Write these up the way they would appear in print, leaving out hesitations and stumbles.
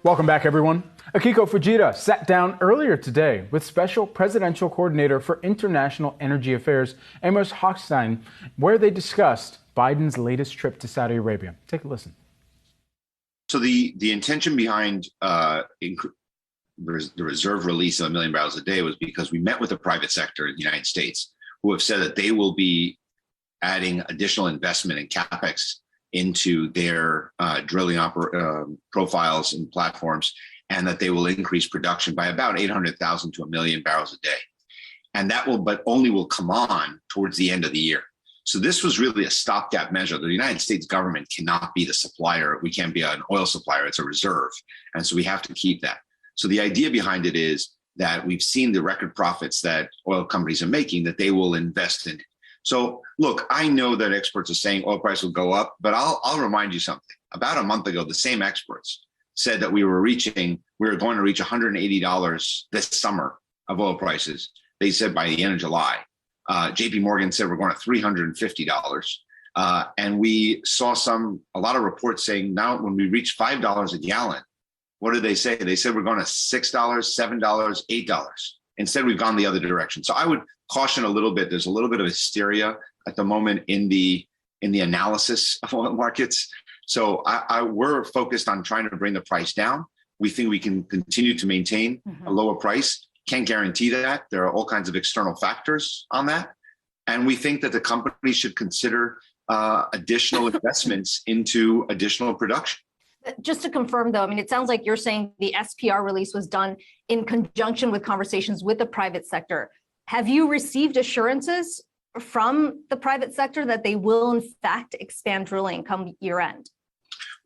Welcome back, everyone. Akiko Fujita sat down earlier today with Special Presidential Coordinator for International Energy Affairs, Amos Hochstein, where they discussed Biden's latest trip to Saudi Arabia. Take a listen. So the intention behind the reserve release of 1 million barrels a day was because we met with the private sector in the United States, who have said that they will be adding additional investment in CapEx into their drilling profiles and platforms, and that they will increase production by about 800,000 to 1 million barrels a day. And that only will come on towards the end of the year. So this was really a stopgap measure. The United States government cannot be the supplier. We can't be an oil supplier. It's a reserve. And so we have to keep that. So the idea behind it is that we've seen the record profits that oil companies are making, that they will invest in it. So look, I know that experts are saying oil price will go up, but I'll remind you something. About a month ago, the same experts said that we were going to reach $180 this summer of oil prices. They said by the end of July. JP Morgan said we're going to $350. And we saw a lot of reports saying now when we reach $5 a gallon, what did they say? They said we're going to $6, $7, $8. Instead, we've gone the other direction. So I would caution a little bit. There's a little bit of hysteria at the moment in the analysis of oil markets. So we're focused on trying to bring the price down. We think we can continue to maintain a lower price. Can't guarantee that. There are all kinds of external factors on that. And we think that the company should consider additional investments into additional production. Just to confirm, though, I mean, it sounds like you're saying the SPR release was done in conjunction with conversations with the private sector. Have you received assurances from the private sector that they will, in fact, expand drilling come year end?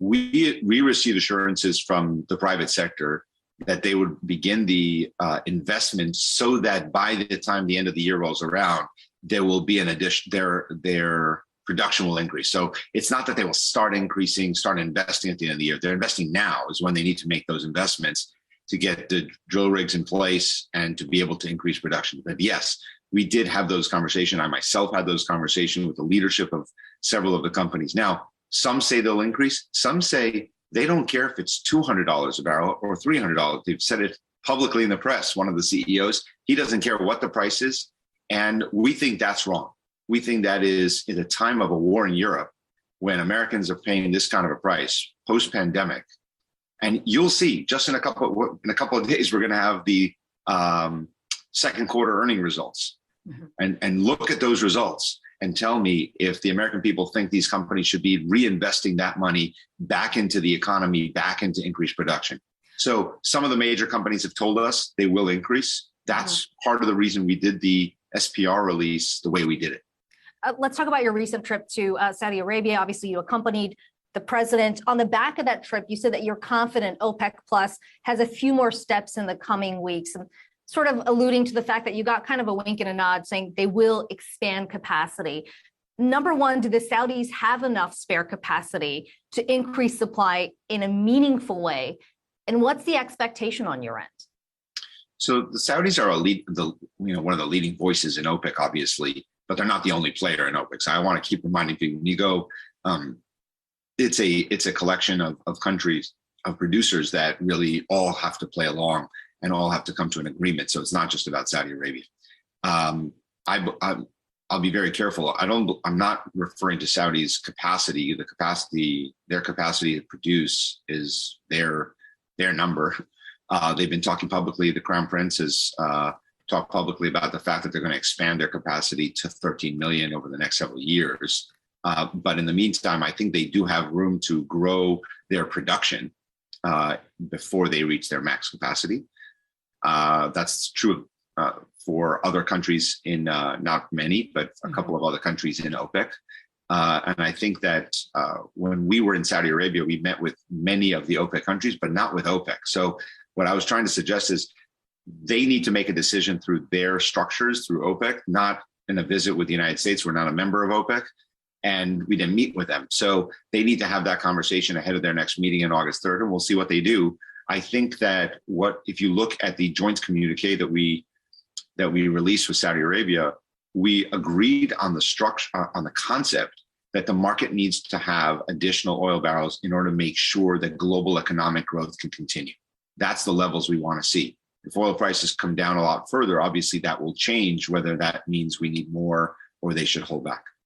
We received assurances from the private sector that they would begin the investment so that by the time the end of the year rolls around, there will be an addition, their production will increase. So it's not that they will start investing at the end of the year. They're investing now is when they need to make those investments to get the drill rigs in place and to be able to increase production. But yes, we did have those conversations. I myself had those conversations with the leadership of several of the companies. Now, some say they'll increase. Some say they don't care if it's $200 a barrel or $300. They've said it publicly in the press. One of the CEOs, he doesn't care what the price is. And we think that's wrong. We think that is in a time of a war in Europe when Americans are paying this kind of a price post-pandemic. And you'll see just in a couple of days, we're going to have the second quarter earning results and look at those results and tell me if the American people think these companies should be reinvesting that money back into the economy, back into increased production. So some of the major companies have told us they will increase. That's part of the reason we did the SPR release the way we did it. Let's talk about your recent trip to Saudi Arabia. Obviously, you accompanied the president. On the back of that trip, you said that you're confident OPEC Plus has a few more steps in the coming weeks, and sort of alluding to the fact that you got kind of a wink and a nod saying they will expand capacity. Number one, do the Saudis have enough spare capacity to increase supply in a meaningful way? And what's the expectation on your end? So the Saudis are one of the leading voices in OPEC, obviously, but they're not the only player in OPEC. So I want to keep reminding people when you go, it's a collection of countries, of producers that really all have to play along and all have to come to an agreement. So it's not just about Saudi Arabia. I'll be very careful. I'm not referring to Saudi's capacity. Their capacity to produce is their number. They've been talking publicly. The Crown Prince has talked publicly about the fact that they're going to expand their capacity to 13 million over the next several years. But in the meantime, I think they do have room to grow their production before they reach their max capacity. That's true for other countries in not many, but a couple of other countries in OPEC. And I think that when we were in Saudi Arabia, we met with many of the OPEC countries, but not with OPEC. So what I was trying to suggest is they need to make a decision through their structures, through OPEC, not in a visit with the United States. We're not a member of OPEC, and we didn't meet with them. So they need to have that conversation ahead of their next meeting on August 3rd, and we'll see what they do. I think that if you look at the joint communique that we released with Saudi Arabia, we agreed on the structure, on the concept that the market needs to have additional oil barrels in order to make sure that global economic growth can continue. That's the levels we want to see. If oil prices come down a lot further, obviously that will change whether that means we need more or they should hold back.